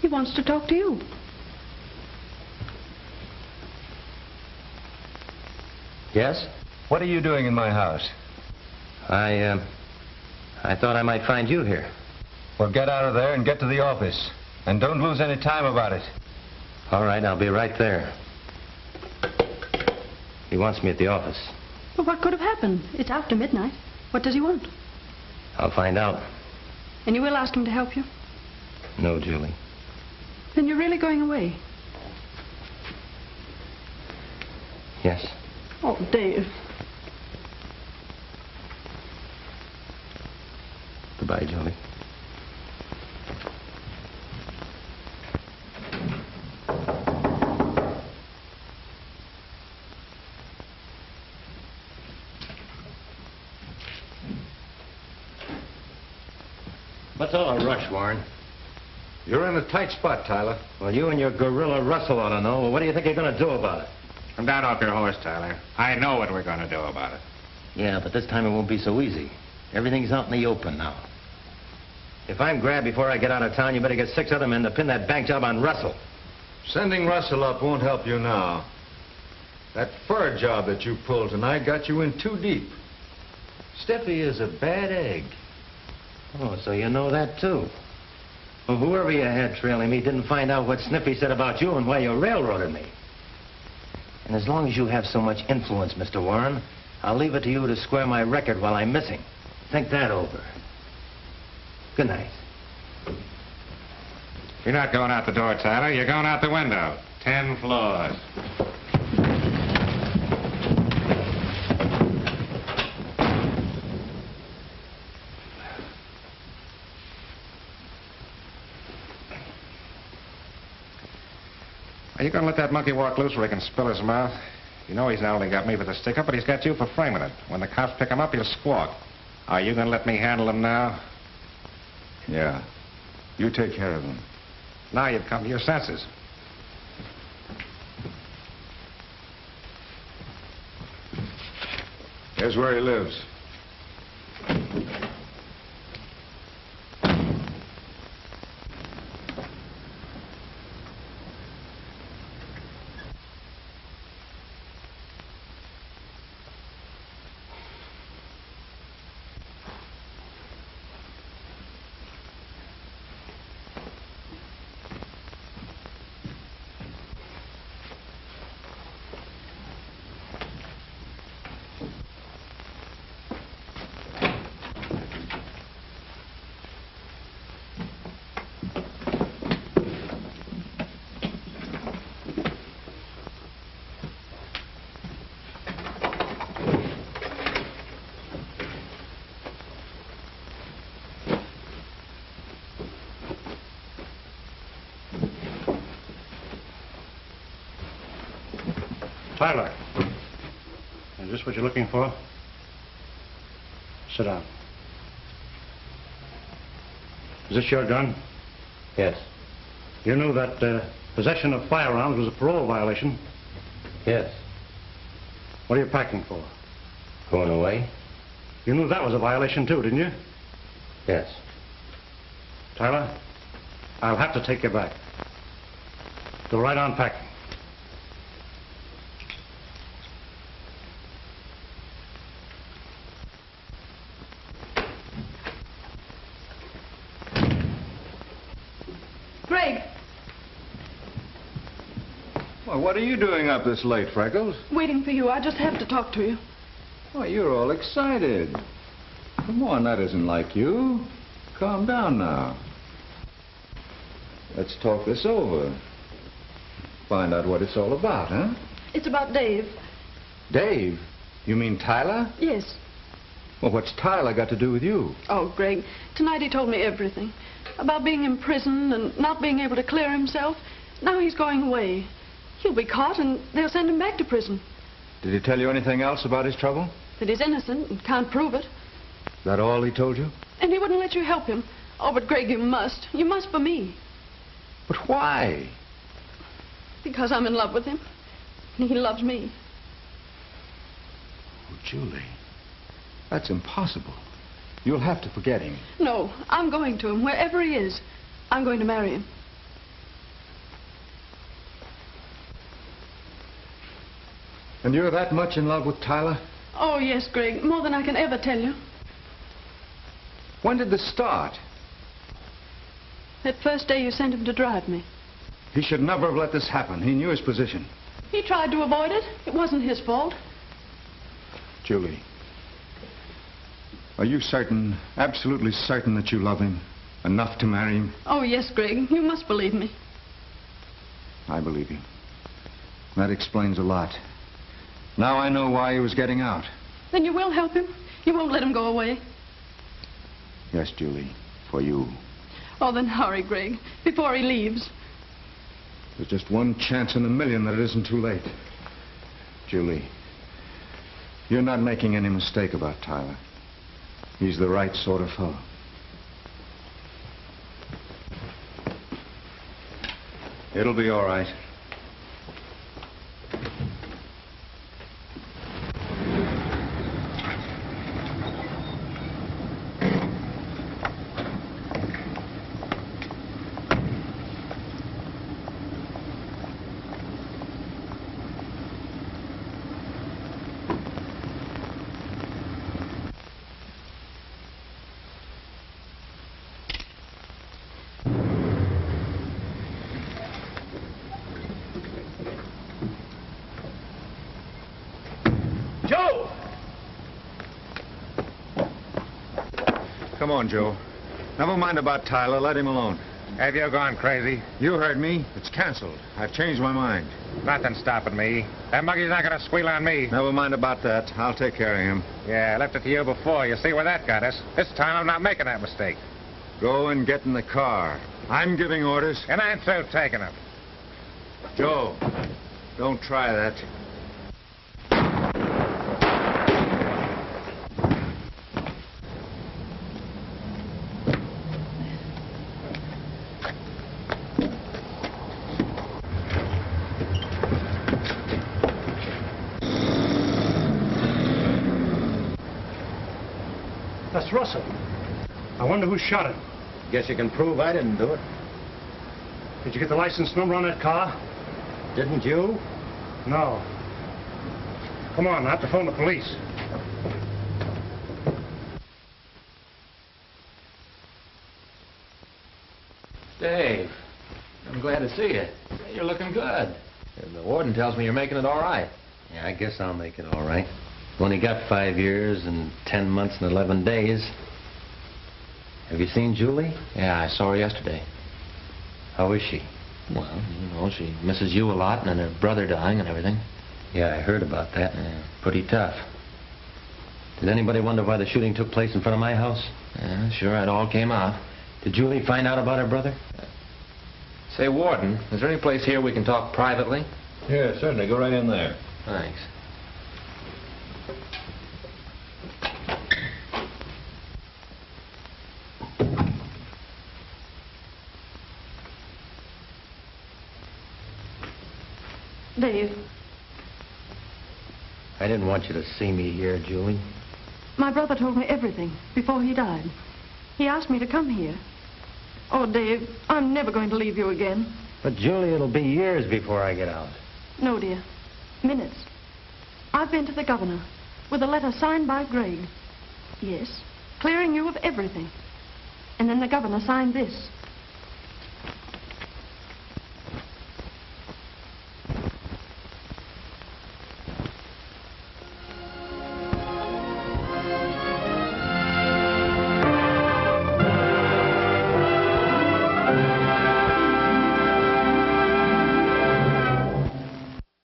He wants to talk to you. Yes? What are you doing in my house? I thought I might find you here. Well, get out of there and get to the office. And don't lose any time about it. All right, I'll be right there. He wants me at the office. But what could have happened? It's after midnight. What does he want? I'll find out. And you will ask him to help you? No, Julie. Then you're really going away? Yes. Oh, Dave. Goodbye, Julie. What's all the rush, Warren? You're in a tight spot, Tyler. Well, you and your gorilla Russell ought to know. Well, what do you think you're going to do about it? Come down off your horse, Tyler. I know what we're going to do about it. Yeah, but this time it won't be so easy. Everything's out in the open now. If I'm grabbed before I get out of town, you better get 6 other men to pin that bank job on Russell. Sending Russell up won't help you now. That fur job that you pulled tonight got you in too deep. Stiffy is a bad egg. Oh, so you know that, too. Well, whoever you had trailing me didn't find out what Sniffy said about you and why you railroaded me. And as long as you have so much influence, Mr. Warren, I'll leave it to you to square my record while I'm missing. Think that over. Good night. You're not going out the door, Tyler. You're going out the window. 10 floors. Are you going to let that monkey walk loose where he can spill his mouth? You know he's not only got me for the stick-up, but he's got you for framing it. When the cops pick him up, he'll squawk. Are you going to let me handle him now? Yeah. You take care of him. Now you've come to your senses. Here's where he lives. Tyler. Is this what you're looking for? Sit down. Is this your gun? Yes. You knew that possession of firearms was a parole violation? Yes. What are you packing for? Going away? You knew that was a violation too, didn't you? Yes. Tyler, I'll have to take you back. Go right on packing. Greg, Well, what are you doing up this late, Freckles? waiting for you. I just have to talk to you. Why, you're all excited. Come on, that isn't like you. Calm down now. Let's talk this over. Find out what it's all about, huh? It's about Dave. Dave? You mean Tyler? Yes. Well, what's Tyler got to do with you? Oh, Greg, tonight he told me everything. About being in prison and not being able to clear himself. Now he's going away. He'll be caught and they'll send him back to prison. Did he tell you anything else about his trouble? That he's innocent and can't prove it. That all he told you? And he wouldn't let you help him. Oh, but Greg, you must. You must for me. But why? Because I'm in love with him. And he loves me. Oh, Julie, that's impossible. You'll have to forget him. No, I'm going to him, wherever he is. I'm going to marry him. And you're that much in love with Tyler? Oh, yes, Greg, more than I can ever tell you. When did this start? That first day you sent him to drive me. He should never have let this happen. He knew his position. He tried to avoid it. It wasn't his fault. Julie, are you certain, absolutely certain that you love him enough to marry him? Oh, yes, Greg, you must believe me. I believe you. That explains a lot. Now I know why he was getting out. Then you will help him? You won't let him go away? Yes, Julie, for you. Oh, then hurry, Greg, before he leaves. There's just one chance in a million that it isn't too late. Julie, you're not making any mistake about Tyler. He's the right sort of fellow. It'll be all right. Come on, Joe. Never mind about Tyler. Let him alone. Have you gone crazy? You heard me. It's canceled. I've changed my mind. Nothing stopping me. That monkey's not going to squeal on me. Never mind about that. I'll take care of him. Yeah, I left it to you before. You see where that got us. This time I'm not making that mistake. Go and get in the car. I'm giving orders. And I'm through taking them. Joe, don't try that. That's Russell. I wonder who shot him. Guess you can prove I didn't do it. Did you get the license number on that car? Didn't you? No. Come on, I have to phone the police. Dave, I'm glad to see you. You're looking good. And the warden tells me you're making it all right. Yeah, I guess I'll make it all right. Only got 5 years and 10 months and 11 days. Have you seen Julie? Yeah, I saw her yesterday. How is she? Well, you know, she misses you a lot and her brother dying and everything. Yeah, I heard about that. Yeah. Pretty tough. Did anybody wonder why the shooting took place in front of my house? Yeah, sure, it all came out. Did Julie find out about her brother? Say, Warden, is there any place here we can talk privately? Yeah, certainly. Go right in there. Thanks. Dave, I didn't want you to see me here, Julie. my brother told me everything before he died. He asked me to come here. Oh, Dave, I'm never going to leave you again. But, Julie, it'll be years before I get out. No, dear. Minutes. I've been to the governor with a letter signed by Greg. Yes, clearing you of everything. And then the governor signed this.